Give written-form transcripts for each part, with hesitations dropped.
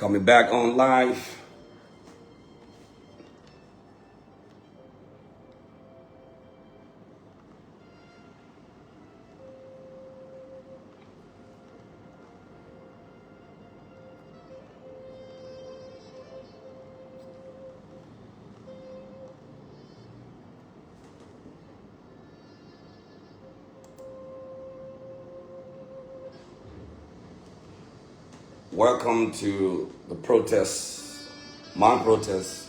Coming back on live. Welcome to the protest, my protest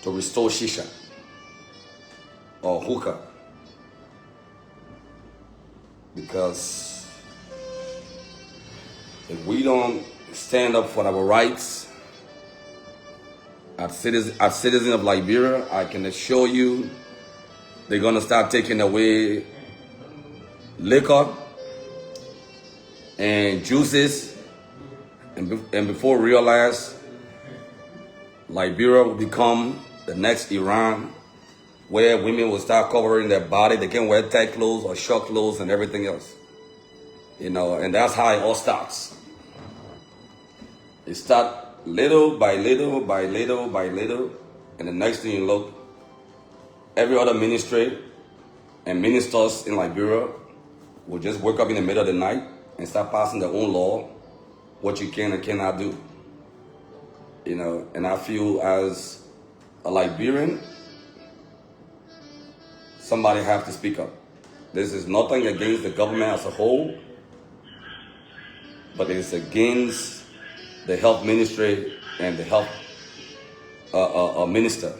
to restore Shisha or hookah. Because if we don't stand up for our rights as citizens of Liberia, I can assure you they're gonna start taking away liquor and juices, and before realize Liberia will become the next Iran, where women will start covering their body. They can wear tight clothes or short clothes and everything else. And that's how it all starts. It starts little by little by little by little, and the next thing you look, every other ministry and ministers in Liberia will just wake up in the middle of the night and start passing their own law, what you can and cannot do. And I feel as a Liberian, somebody have to speak up. This is nothing against the government as a whole, but it's against the health ministry and the health minister.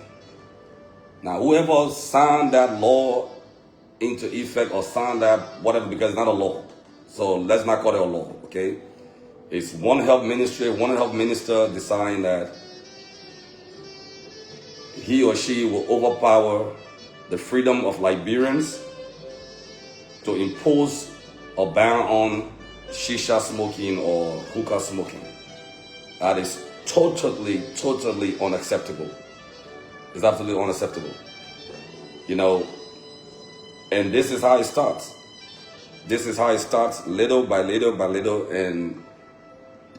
Now, whoever signed that law into effect or signed that whatever, because it's not a law. So let's not call it a law, okay? It's one health ministry, one health minister deciding that he or she will overpower the freedom of Liberians to impose a ban on shisha smoking or hookah smoking. That is totally unacceptable. It's absolutely unacceptable. And this is how it starts. This is how it starts, little by little by little, and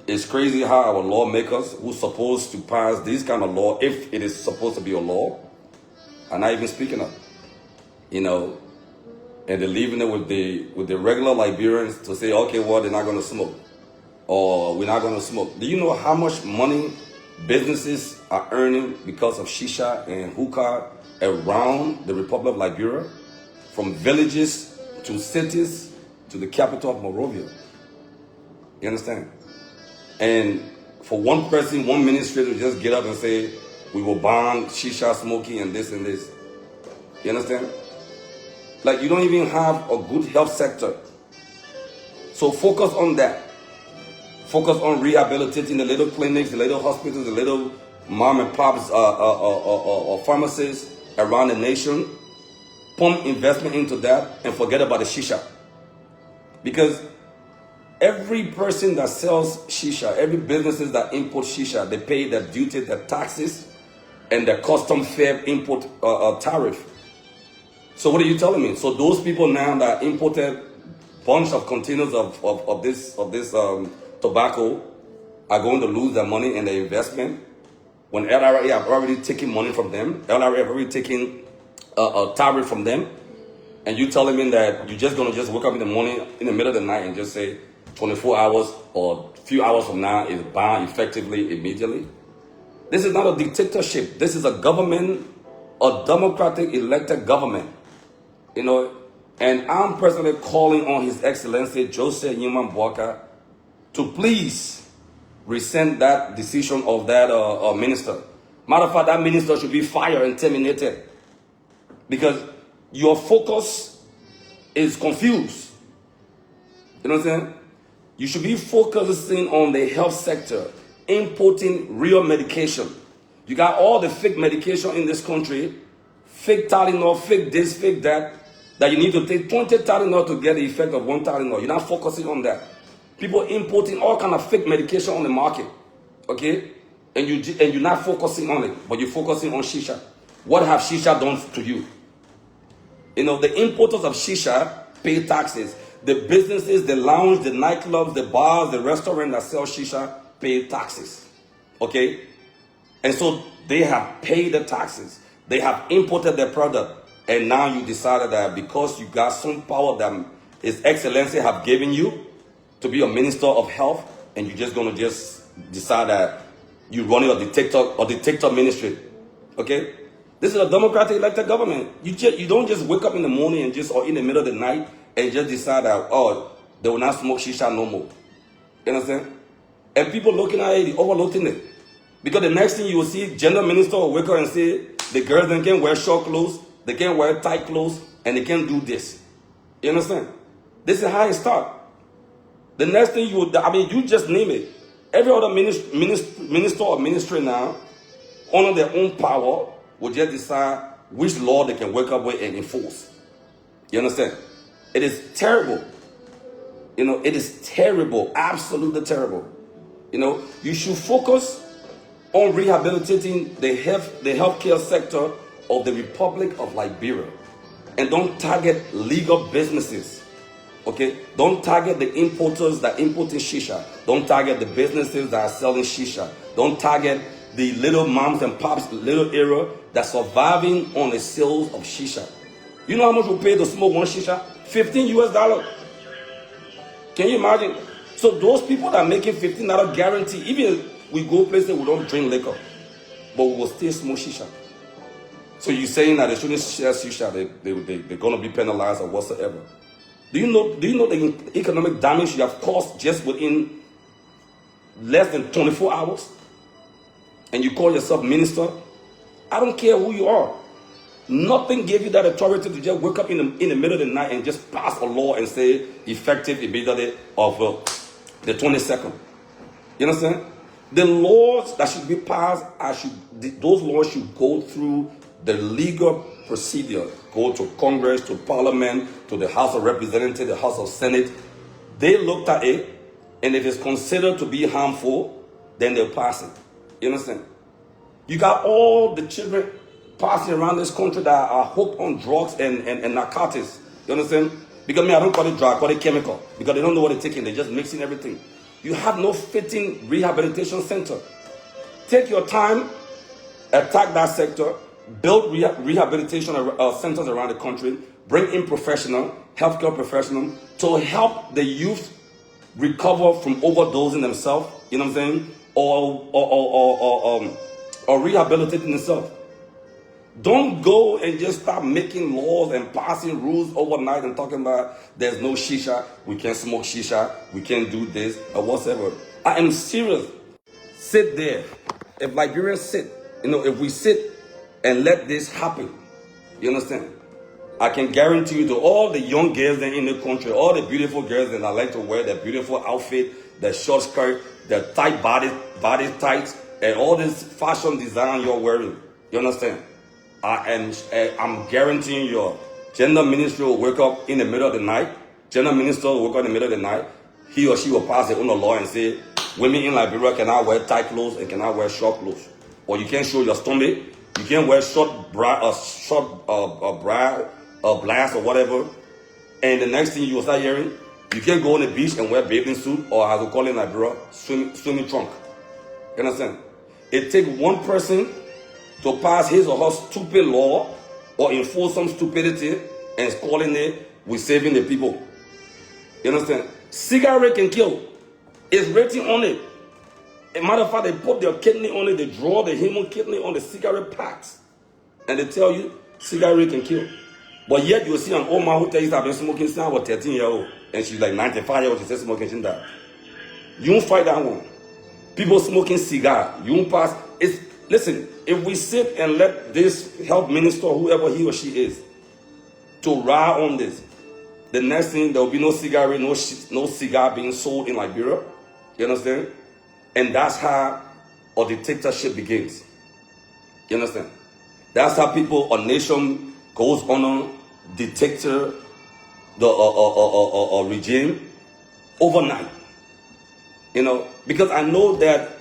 it's crazy how our lawmakers who's supposed to pass this kind of law, if it is supposed to be a law, are not even speaking up. And they're leaving it with the regular Liberians to say, okay, well, they're not going to smoke, or we're not going to smoke. Do you know how much money businesses are earning because of shisha and hookah around the Republic of Liberia, from villages to cities to the capital of Monrovia? You understand? And for one person, one ministry to just get up and say, we will ban shisha smoking and this and this. You understand? Like, you don't even have a good health sector. So focus on that. Focus on rehabilitating the little clinics, the little hospitals, the little mom and pops or pharmacies around the nation. Pump investment into that and forget about the shisha. Because every person that sells shisha, every businesses that import shisha, they pay their duty, their taxes, and their custom fair import tariff. So what are you telling me? So those people now that imported bunch of containers of this tobacco are going to lose their money and their investment when LRA have already taken money from them. LRA have already taken a tariff from them, and you telling me that you're just gonna just wake up in the morning, in the middle of the night, and just say 24 hours or a few hours from now is banned effectively, immediately? This is not a dictatorship. This is a government, a democratic elected government, and I'm personally calling on His Excellency Joseph Newman Boaka to please rescind that decision of that minister. Matter of fact, that minister should be fired and terminated, because your focus is confused. You know what I'm saying? You should be focusing on the health sector, importing real medication. You got all the fake medication in this country, fake Tylenol, fake this, fake that you need to take 20 Tylenol to get the effect of one Tylenol. You're not focusing on that. People importing all kind of fake medication on the market, okay? And you're not focusing on it, but you're focusing on shisha. What have shisha done to you? The importers of shisha pay taxes. The businesses, the lounge, the nightclubs, the bars, the restaurants that sell shisha pay taxes. Okay? And so they have paid the taxes. They have imported their product. And now you decided that because you got some power that His Excellency have given you to be a minister of health, and you're just going to just decide that you're running a dictator ministry. Okay? This is a democratic elected government. You don't just wake up in the morning and just, or in the middle of the night, and just decide that, oh, they will not smoke shisha no more. You understand? And people looking at it, overlooking it. Because the next thing you will see, gender minister will wake up and say, the girls then can't wear short clothes, they can't wear tight clothes, and they can't do this. You understand? This is how it starts. The next thing you just name it. Every other minister or ministry now, under their own power, will just decide which law they can wake up with and enforce. You understand? It is terrible. You know, it is terrible, absolutely terrible. You know, you should focus on rehabilitating the healthcare sector of the Republic of Liberia, and don't target legal businesses. Okay, don't target the importers that importing shisha. Don't target the businesses that are selling shisha. Don't target the little moms and pops, little area that's surviving on the sales of shisha. You know how much we pay to smoke one shisha? $15 US. Can you imagine? So those people that are making $15 guarantee, even we go places we don't drink liquor, but we will still smoke shisha. So you're saying that they shouldn't share shisha, they're going to be penalized or whatsoever. Do you know the economic damage you have caused just within less than 24 hours? And you call yourself minister? I don't care who you are. Nothing gave you that authority to just wake up in the middle of the night and just pass a law and say effective immediately of the 22nd. You understand? The laws that should be passed, those laws should go through the legal procedure, go to Congress, to Parliament, to the House of Representatives, the House of Senate. They looked at it, and if it's considered to be harmful, then they'll pass it. You understand? You got all the children passing around this country that are hooked on drugs and narcotics. You understand? Because I don't call it drug, I call it chemical. Because they don't know what they're taking, they're just mixing everything. You have no fitting rehabilitation center. Take your time, attack that sector, build rehabilitation centers around the country, bring in healthcare professionals to help the youth recover from overdosing themselves, you know what I'm saying, or rehabilitating themselves. Don't go and just start making laws and passing rules overnight and talking about there's no shisha, we can't smoke shisha, we can't do this, or whatever. I am serious. Sit there. If Liberians sit, if we sit and let this happen, you understand? I can guarantee you to all the young girls in the country, all the beautiful girls that like to wear their beautiful outfit, their short skirt, their tight body tights, and all this fashion design you're wearing. You understand? I'm guaranteeing your gender ministry will wake up in the middle of the night. Gender minister will wake up in the middle of the night. He or she will pass it on the law and say, women in Liberia cannot wear tight clothes and cannot wear short clothes. Or you can't show your stomach. You can't wear short bra, blast or whatever. And the next thing you will start hearing, you can't go on the beach and wear bathing suit, or as we call it in Liberia, swimming trunk. You understand? It takes one person to pass his or her stupid law or enforce some stupidity and calling it, we're saving the people. You understand? Cigarette can kill. It's written on it. As a matter of fact, they put their kidney on it, they draw the human kidney on the cigarette packs. And they tell you, cigarette can kill. But yet you'll see an old man who tells you that I've been smoking since I was 13 years old. And she's like 95 years old, she says smoking, she died. You won't fight that one. People smoking cigar, you won't pass. Listen, if we sit and let this health minister, whoever he or she is, to ride on this, the next thing, there will be no cigarette, no cigar being sold in Liberia. You understand? And that's how a dictatorship begins. You understand? That's how a nation goes on a dictator, a regime overnight. Because I know that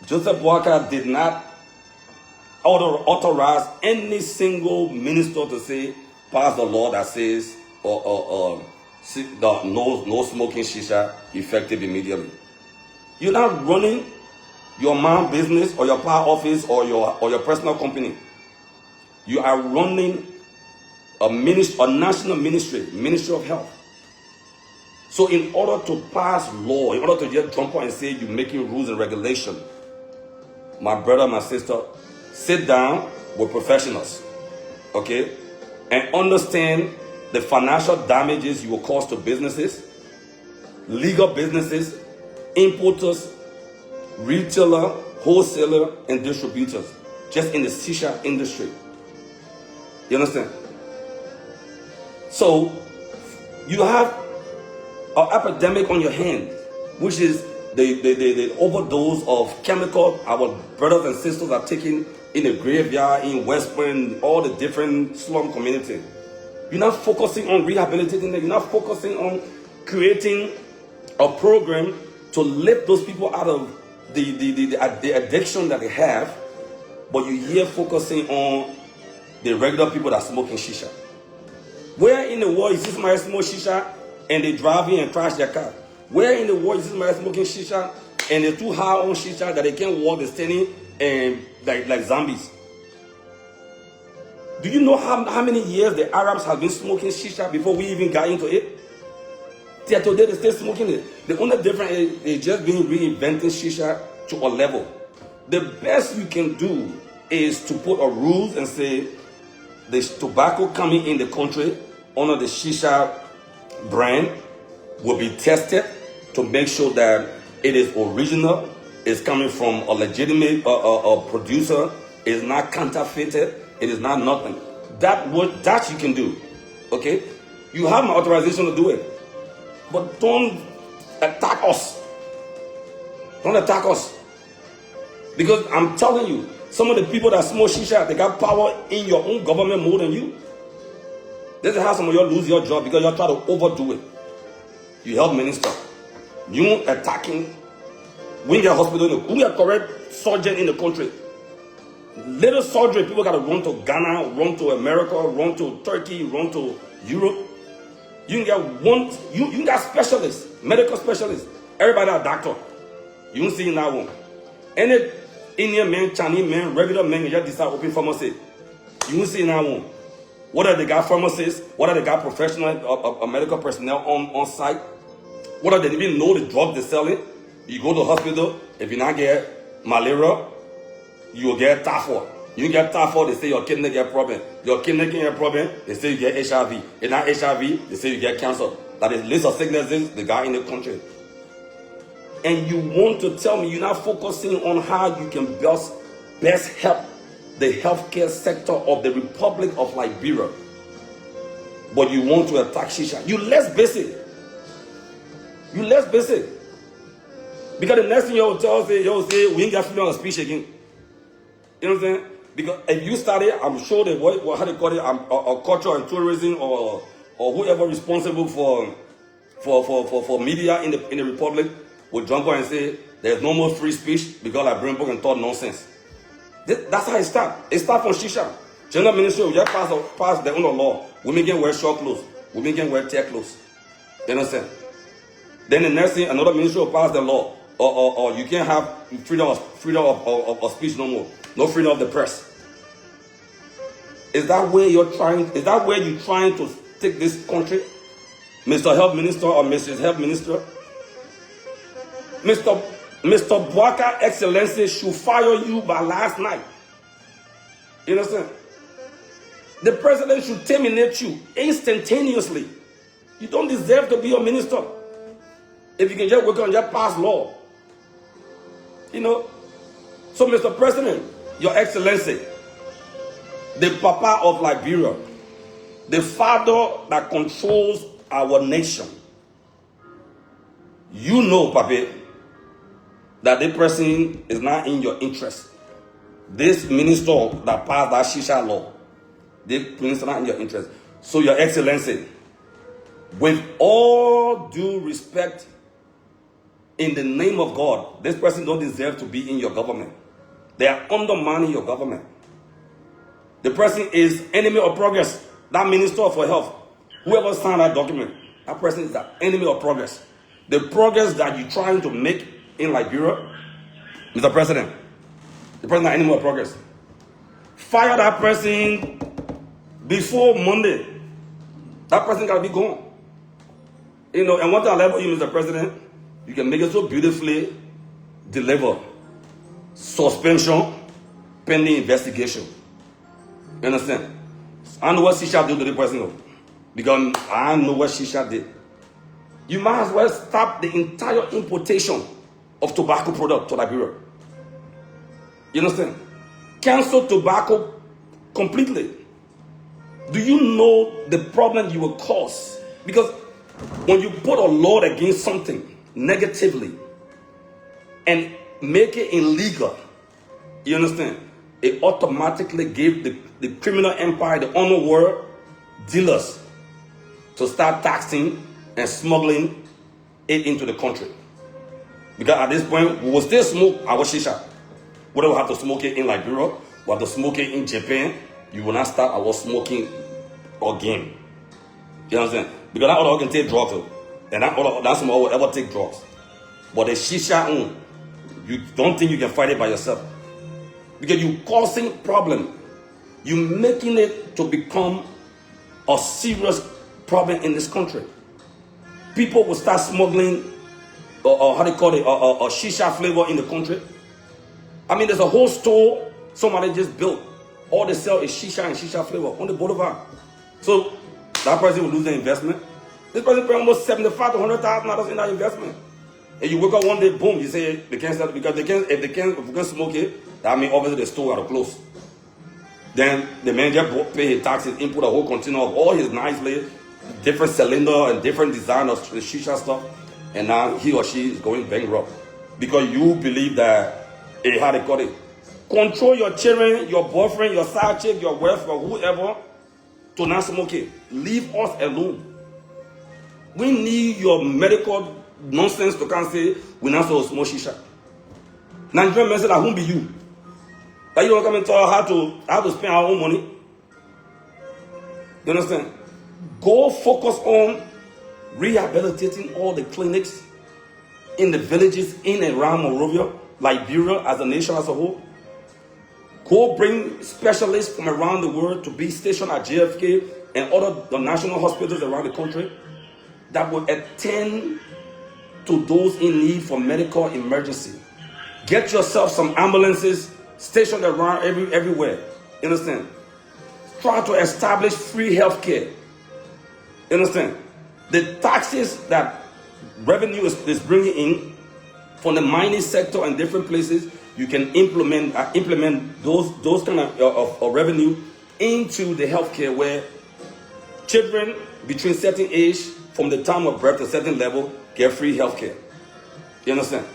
Joseph Walker did not authorize any single minister to say, pass the law that says, no smoking shisha effective immediately. You're not running your mom business or your power office or your personal company. You are running a national ministry of health. So in order to pass law, in order to just jump on and say you're making rules and regulation, my brother, my sister, sit down with professionals, okay, and understand the financial damages you will cause to businesses, legal businesses, importers, retailer, wholesaler, and distributors, just in the Shisha industry. You understand? So you have an epidemic on your hands, which is the overdose of chemical our brothers and sisters are taking in the graveyard, in West Point, all the different slum communities. You're not focusing on rehabilitating them. You're not focusing on creating a program to lift those people out of the addiction that they have, but you're here focusing on the regular people that are smoking shisha. Where in the world is this somebody smoke shisha and they drive in and crash their car? Where in the world is this somebody smoking shisha and they're too high on shisha that they can't walk, they're standing like zombies? Do you know how many years the Arabs have been smoking shisha before we even got into it? Till today they're still smoking it. The only difference is they're just been reinventing shisha to a level. The best you can do is to put a rules and say the tobacco coming in the country under the shisha brand will be tested to make sure that it is original, it's coming from a legitimate producer, it's not counterfeited, it is not nothing. That you can do, okay? You have my authorization to do it, but don't attack us. Don't attack us, because I'm telling you, some of the people that smoke shisha, they got power in your own government more than you. This is how some of you lose your job because you try to overdo it. You help minister, you attacking. We get hospital, we get correct surgeon in the country. Little surgery, people got to run to Ghana, run to America, run to Turkey, run to Europe. You can get one, you can get specialists, medical specialists. Everybody a doctor. You don't see in that one. Any Indian man, Chinese man, regular man, you just decide open pharmacy. You don't see in that one. Whether they got pharmacists, whether they got professional medical personnel on site, whether they even know the drug they're selling. You go to the hospital, if you not get malaria, you will get typhoid. You get typhoid, they say your kidney get problem. Your kidney get problem, they say you get HIV. If not HIV, they say you get cancer. That is list of sicknesses they got in the country. And you want to tell me you're not focusing on how you can best help the healthcare sector of the Republic of Liberia, but you want to attack shisha. You less basic. You less basic. Because the next thing you'll say, we ain't got freedom of speech again. You know what I'm saying? Because if you study, I'm sure that how they call it, culture and tourism or whoever responsible for media in the Republic will jump on and say there's no more free speech because I bring book and talk nonsense. That's how it starts. It starts from shisha. General Ministry will just pass the own law. Women can wear short clothes. Women can wear tear clothes. You understand? Then the next thing, another ministry will pass the law. Or you can't have freedom of speech no more. No freedom of the press. Is that where you're trying to take this country? Mr. Health Minister or Mrs. Health Minister? Mr. Bwaka Excellency should fire you by last night. You understand? The president should terminate you instantaneously. You don't deserve to be a minister. If you can just work on just pass law. You know? So Mr. President, Your Excellency, the Papa of Liberia, the father that controls our nation, you know, Papi, that this person is not in your interest. This minister that passed that Shisha law, this minister is not in your interest. So Your Excellency, with all due respect, in the name of God, this person don't deserve to be in your government. They are undermining your government. The person is enemy of progress. That minister for health, whoever signed that document, that person is the enemy of progress. The progress that you're trying to make in Liberia, Mr. President. The president not any more progress. Fire that person before Monday. That person gotta be gone. You know, and one thing I love about you, Mr. President, you can make it so beautifully deliver suspension pending investigation. You understand? I know what Shisha did to the person, because I know what Shisha did. You might as well stop the entire importation of tobacco product to Liberia. You understand? Cancel tobacco completely. Do you know the problem you will cause? Because when you put a law against something negatively and make it illegal, you understand? It automatically gave the criminal empire, the underworld dealers, to start taxing and smuggling it into the country. Because at this point, we will still smoke our shisha. We don't have to smoke it in Liberia, we have to smoke it in Japan. You will not start our smoking again. You understand? Because that other can take drugs, and that's some will ever take drugs. But the shisha, you don't think you can fight it by yourself. Because you're causing problem. You're making it to become a serious problem in this country. People will start smuggling, or how they call it, a shisha flavor in the country. I mean, there's a whole store somebody just built. All they sell is shisha and shisha flavor on the boulevard. So that person will lose their investment. This person pay almost $75,000 to $100,000 in that investment. And you wake up one day, boom, you say they can't sell it because if we can smoke it, that means obviously the store got to close. Then the manager pay his taxes, input a whole container of all his nicely, different cylinder and different design of the shisha stuff, and now he or she is going bankrupt because you believe that how they call it. Control your children, your boyfriend, your side chick, your wife, or whoever to not smoke it. Leave us alone. We need your medical nonsense to come say we not supposed to smoke shisha. Nigerian men say that won't be you. That you don't come and talk how to spend our own money. You understand? Go focus on rehabilitating all the clinics in the villages in and around Monrovia, Liberia as a nation as a whole. Go bring specialists from around the world to be stationed at JFK and other the national hospitals around the country that will attend to those in need for medical emergency. Get yourself some ambulances stationed around everywhere. You understand? Try to establish free health care. You understand? The taxes that revenue is bringing in from the mining sector and different places, you can implement those kind of revenue into the healthcare where children between certain age, from the time of birth to a certain level, get free healthcare. You understand?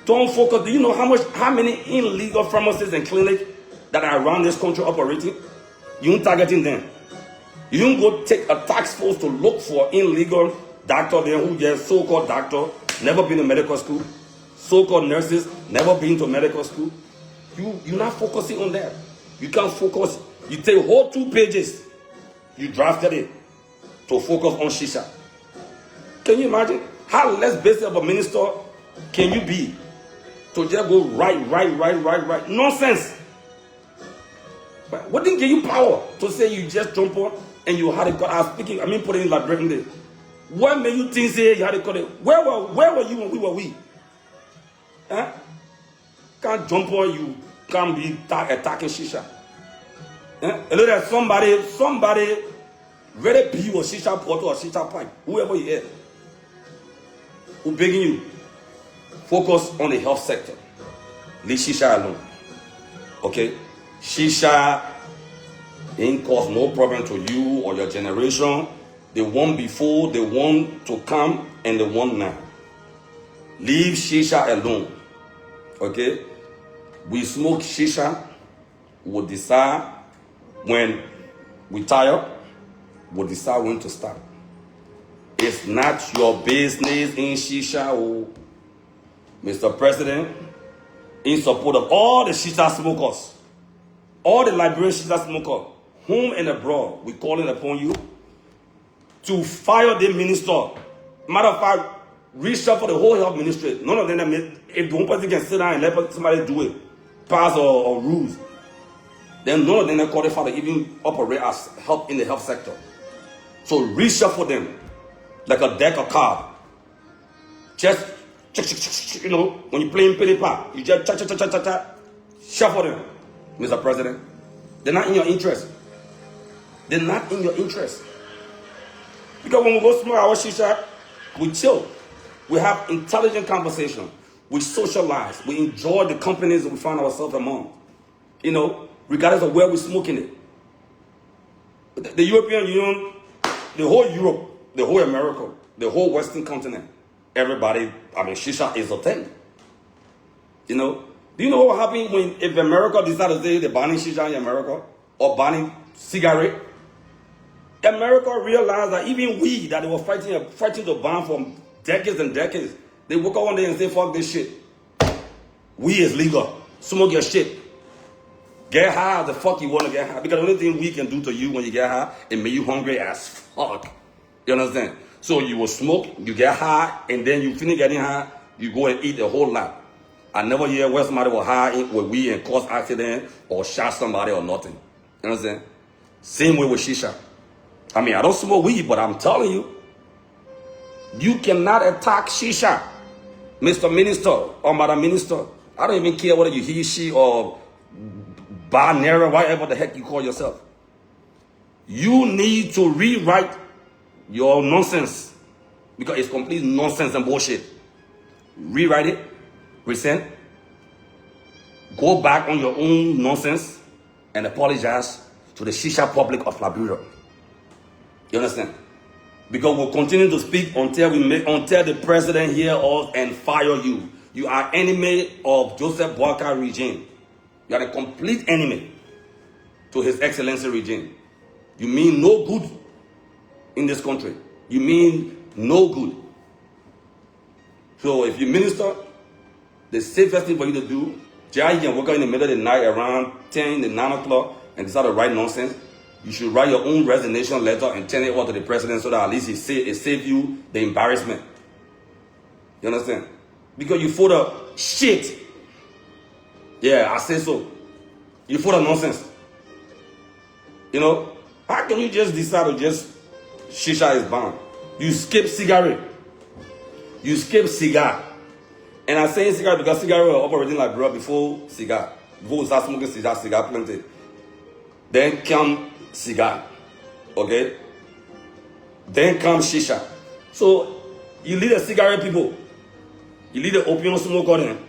Don't focus. Do you know how many illegal pharmacies and clinics that are around this country operating? You ain't targeting them. You don't go take a task force to look for illegal doctor there who just so-called doctor, never been to medical school, so-called nurses, never been to medical school. You're not focusing on that. You can't focus. You take whole 2 pages, you drafted it to focus on shisha. Can you imagine how less basic of a minister can you be to just go right? Nonsense. But what didn't give you power to say you just jump on and you had it cut? I was speaking, put it in Liberian day. What made you think say you had it cut it? Where were you when we? Huh? Can't jump on you, can't be attacking shisha. Huh? A little somebody ready be you a shisha pot or a shisha pipe, whoever you are, who begging you, focus on the health sector. Leave shisha alone. Okay? Shisha ain't cause no problem to you or your generation. The one before, the one to come, and the one now. Leave shisha alone. Okay? We smoke shisha. We'll decide when we tire. We'll decide when to stop. It's not your business in shisha. Oh, Mr. President, in support of all the shisha smokers, all the Liberian shisha smokers, home and abroad, we're calling upon you to fire the minister. Matter of fact, reshuffle the whole health ministry. None of them, if one person can sit down and let somebody do it, pass or rules, then none of them are qualified to even operate as help in the health sector. So reshuffle them like a deck of cards. Just, you know, when you're playing penny pop, you just shuffle them, Mr. President. They're not in your interest. They're not in your interest. Because when we go smoke our shisha, we chill. We have intelligent conversation. We socialize. We enjoy the companies that we find ourselves among. You know, regardless of where we're smoking it. The European Union, the whole Europe, the whole America, the whole Western continent, everybody, I mean, shisha is a thing. You know? Do you know what will happen if America decides to say they're banning shisha in America? Or banning cigarette? America realized that even we, that they were fighting to ban for decades and decades, they woke up one day and say, fuck this shit. Weed is legal. Smoke your shit. Get high the fuck you want to get high. Because the only thing we can do to you when you get high, it make you hungry as fuck. You understand? So you will smoke, you get high, and then you finish getting high, you go and eat a whole lot. I never hear where somebody was high with weed and cause accident or shot somebody or nothing. You understand? Same way with shisha. I mean, I don't smoke weed, but I'm telling you, you cannot attack shisha, Mr. Minister or Madam Minister. I don't even care whether you he, she, or binary, whatever the heck you call yourself. You need to rewrite your nonsense because it's complete nonsense and bullshit. Rewrite it, resent, go back on your own nonsense and apologize to the shisha public of Liberia. You understand? Because we'll continue to speak until the president hear us and fire you. You are enemy of Joseph Boakai regime. You are a complete enemy to His Excellency regime. You mean no good in this country. You mean no good. So if you minister, the safest thing for you to do, you can wake up in the middle of the night around 10, 9 o'clock and decide to write nonsense. You should write your own resignation letter and send it over to the president so that at least it save you the embarrassment. You understand? Because you full of shit. Yeah, I say so. You full of nonsense. You know? How can you just decide to just shisha is banned? You skip cigarette. You skip cigar. And I'm saying cigar because cigar were operating like bro before cigar. Before we start smoking cigar plenty. Then come cigar, okay? Then comes shisha. So you lead the cigarette people, you lead the opium smoker then,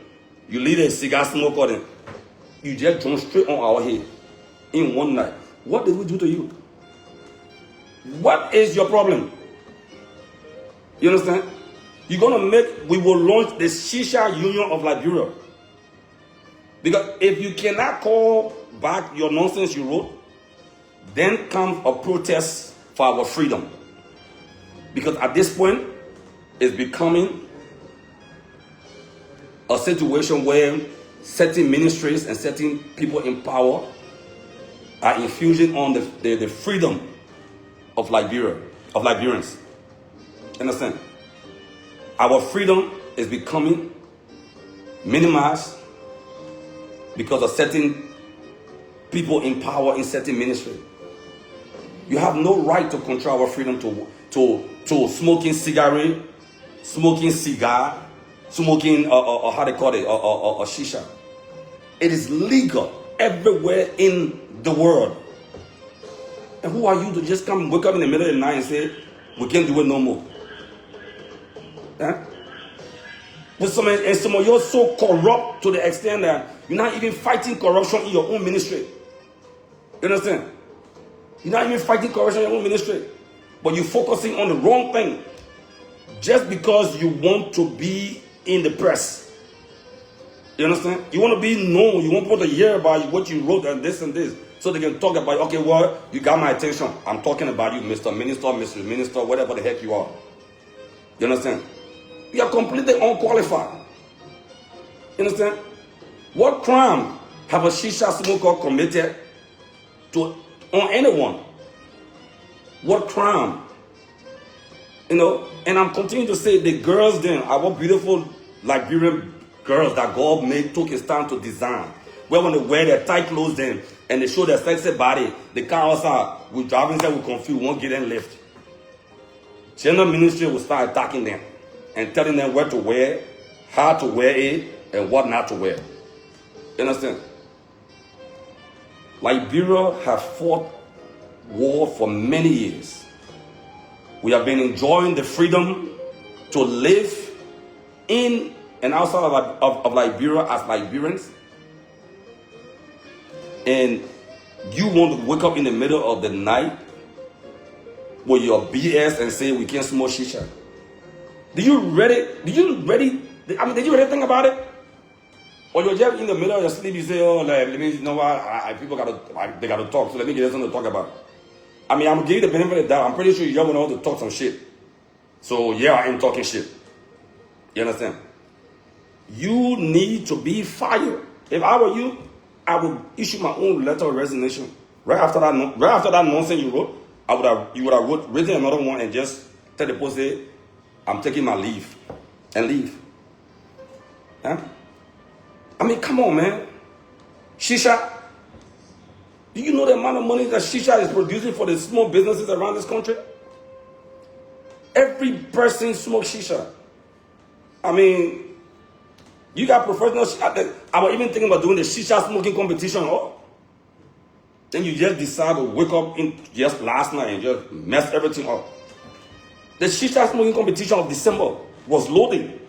you lead the cigar smoker then. You just jump straight on our head in one night. What did we do to you? What is your problem? You understand? We will launch the Shisha Union of Liberia. Because if you cannot call back your nonsense you wrote, then comes a protest for our freedom. Because at this point, it's becoming a situation where certain ministries and certain people in power are infusing on the freedom of Liberia, of Liberians. Understand? Our freedom is becoming minimized because of certain people in power in certain ministry. You have no right to control our freedom to smoking cigarette, smoking cigar, smoking how they call it, or shisha. It is legal everywhere in the world. And who are you to just come wake up in the middle of the night and say, we can't do it no more? Huh? But some of you are so corrupt to the extent that you're not even fighting corruption in your own ministry. You understand? You're not even fighting corruption in your own ministry. But you're focusing on the wrong thing. Just because you want to be in the press. You understand? You want to be known. You want people to hear about what you wrote and this. So they can talk about, okay, well, you got my attention. I'm talking about you, Mr. Minister, Mrs. Minister, whatever the heck you are. You understand? You are completely unqualified. You understand? What crime have a shisha smoker committed on anyone? What crime You know, and I'm continuing to say the girls then, our beautiful Liberian girls that God took his time to design. Where when they wear their tight clothes then and they show their sexy body, they come outside, we driving inside, we confused, won't get them lift. General ministry will start attacking them and telling them what to wear, how to wear it, and what not to wear. You understand? Liberia have fought war for many years. We have been enjoying the freedom to live in and outside of Liberia as Liberians. And you want to wake up in the middle of the night with your BS and say we can't smoke shisha. Did you really think about it? Or you're just in the middle of your sleep, you say, oh, like, let me, you know what, people they gotta talk, so let me get something to talk about. I mean, I'm gonna give you the benefit of the doubt. I'm pretty sure you're gonna want to talk some shit. So yeah, I am talking shit. You understand? You need to be fired. If I were you, I would issue my own letter of resignation. Right after that nonsense you wrote, you would have written another one and just tell the post, say, I'm taking my leave and leave. Huh? I mean, come on, man. Shisha. Do you know the amount of money that Shisha is producing for the small businesses around this country? Every person smokes Shisha. I mean, you got professional. I was even thinking about doing the Shisha smoking competition. Oh, then you just decide to wake up just last night and just mess everything up. The Shisha smoking competition of December was loading.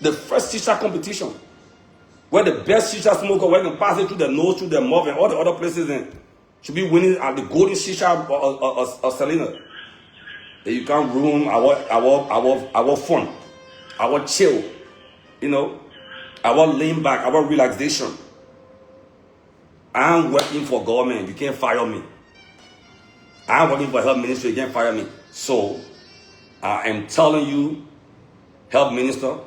The first Shisha competition, where the best Shisha smoker, where they can pass it through the nose, through the mouth, and all the other places, and should be winning at the golden Shisha or Selena. Then you can't ruin our fun, our chill, you know, our lean back, our relaxation. I'm working for government, you can't fire me. I'm working for health ministry, you can't fire me. So, I am telling you, health minister,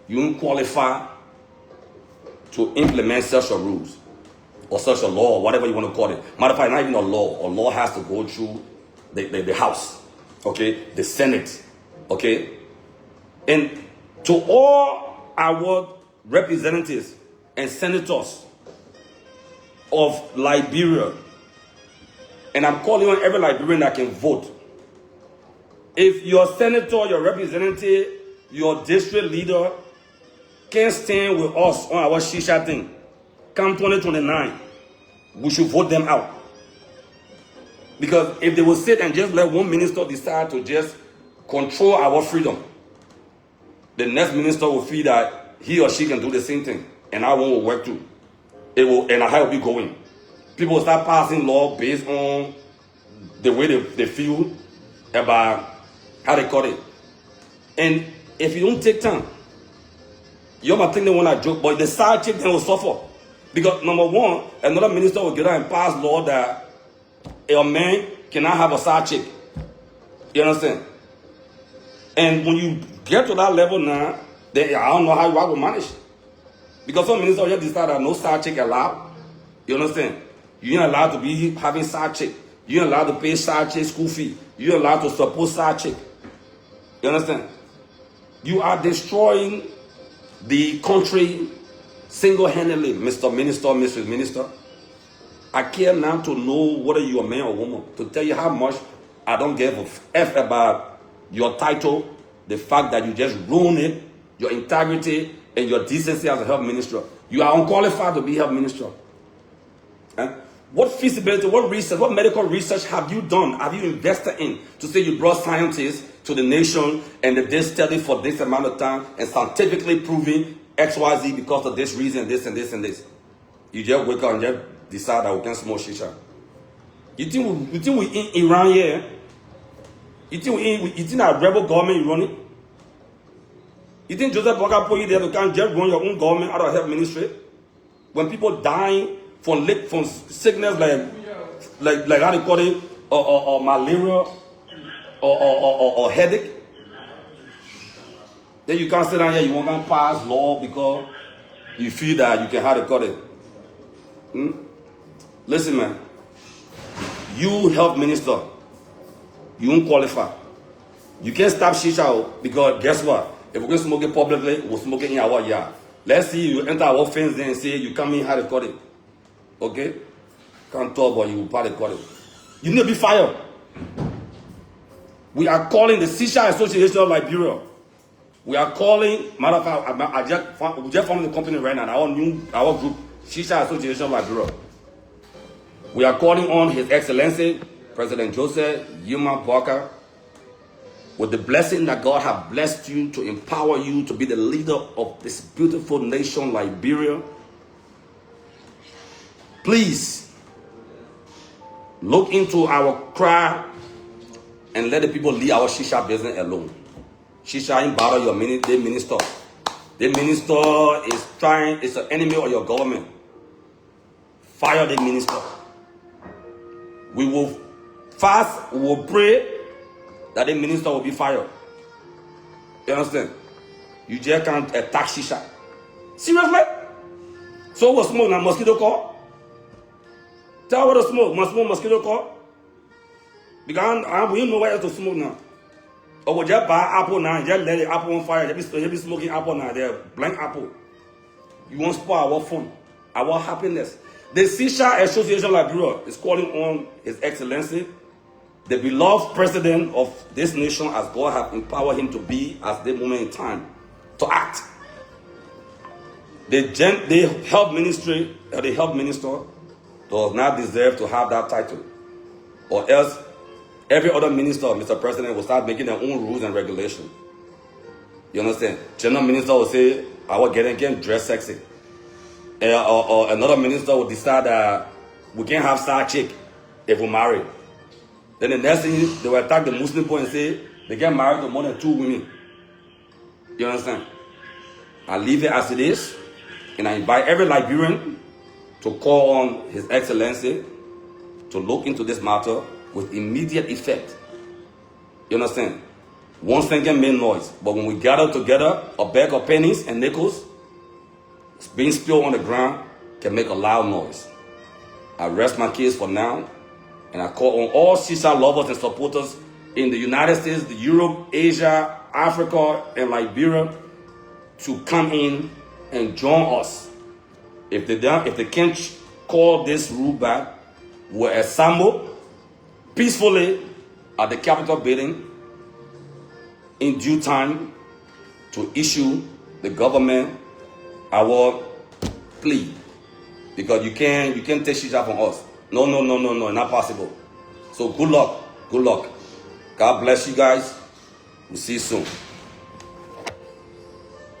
you don't qualify to implement such a rules or such a law or whatever you want to call it. Matter of fact, not even a law. A law has to go through the House, okay, the Senate, okay. And to all our representatives and senators of Liberia, and I'm calling on every Liberian that can vote. If your senator, your representative, your district leader can't stand with us on our Shisha thing, come 2029, we should vote them out. Because if they will sit and just let one minister decide to just control our freedom, the next minister will feel that he or she can do the same thing, and our one will work too. It will, and how will be going. People will start passing law based on the way they feel about how they call it. And if you don't take time, you might think they want to joke, but the side chick then will suffer. Because number one, another minister will get out and pass law that a man cannot have a side chick. You understand? And when you get to that level now, then I don't know how you will manage. Because some ministers just decide that no side chick allowed. You understand? You're not allowed to be having side chick. You're not allowed to pay side chick school fee. You're not allowed to support side chick. You understand? You are destroying the country single-handedly, Mr. Minister, Mrs. Minister. I care now to know whether you're a man or woman, to tell you how much I don't give a F about your title, the fact that you just ruin it, your integrity, and your decency as a health minister. You are unqualified to be health minister. What feasibility, what research, what medical research have you done, have you invested in to say you brought scientists to the nation and that they studied for this amount of time and scientifically proving XYZ because of this reason, this and this and this? You just wake up and just decide that we can smoke shisha. You think we in Iran here? You think our rebel government is running? You think Joseph Boga put you there to can't just run your own government out of health ministry? When people dying from sickness like how they call it, or malaria, or headache, then you can't sit down here, you won't pass law because you feel that you can how they call it. Listen, man, you health minister, you won't qualify. You can't stop Shisha because guess what? If we're going to smoke it publicly, we'll smoke it in our yard. Let's see you enter our fence there and say you come in, how to cut it. Okay? Can't talk, but you will probably cut it. You need to be fired. We are calling the Shisha Association of Liberia. We are calling, matter of fact, we just formed the company right now, our group, Shisha Association of Liberia. We are calling on His Excellency, President Joseph Yuma Parker, with the blessing that God has blessed you to empower you to be the leader of this beautiful nation, Liberia. Please, look into our cry and let the people leave our Shisha business alone. Shisha ain't bother your minister. The minister is an enemy of your government. Fire the minister. We will fast, we will pray that the minister will be fired. You understand? You just can't attack Shisha. Seriously? So what smoke now? Mosquito call? Tell what to smoke. Must smoke mosquito call? Because we don't know where else to smoke now. Or we just buy apple now, just let the apple on fire. Just be smoking apple now. They're blank apple. You won't spoil our fun, our happiness. The Shisha Association Liberia is calling on His Excellency, the beloved president of this nation, as God has empowered him to be at this moment in time, to act. The health ministry, the health minister does not deserve to have that title, or else every other minister, Mr. President, will start making their own rules and regulations. You understand? General minister will say, I will get dressed sexy. Or another minister will decide that we can't have side chick if we marry. Then the next thing, they will attack the Muslim boy and say they get married to more than 2 women. You understand? I leave it as it is, and I invite every Liberian to call on His Excellency to look into this matter with immediate effect. You understand? One thing can make noise, but when we gather together, a bag of pennies and nickels being spilled on the ground can make a loud noise. I rest my case for now, and I call on all Shisha lovers and supporters in the United States, Europe, Asia, Africa, and Liberia to come in and join us. If they can't call this rule back, we'll assemble peacefully at the Capitol building in due time to issue the government our plea, because you can't take Shisha from us. No, not possible. So good luck. God bless you guys. We'll see you soon.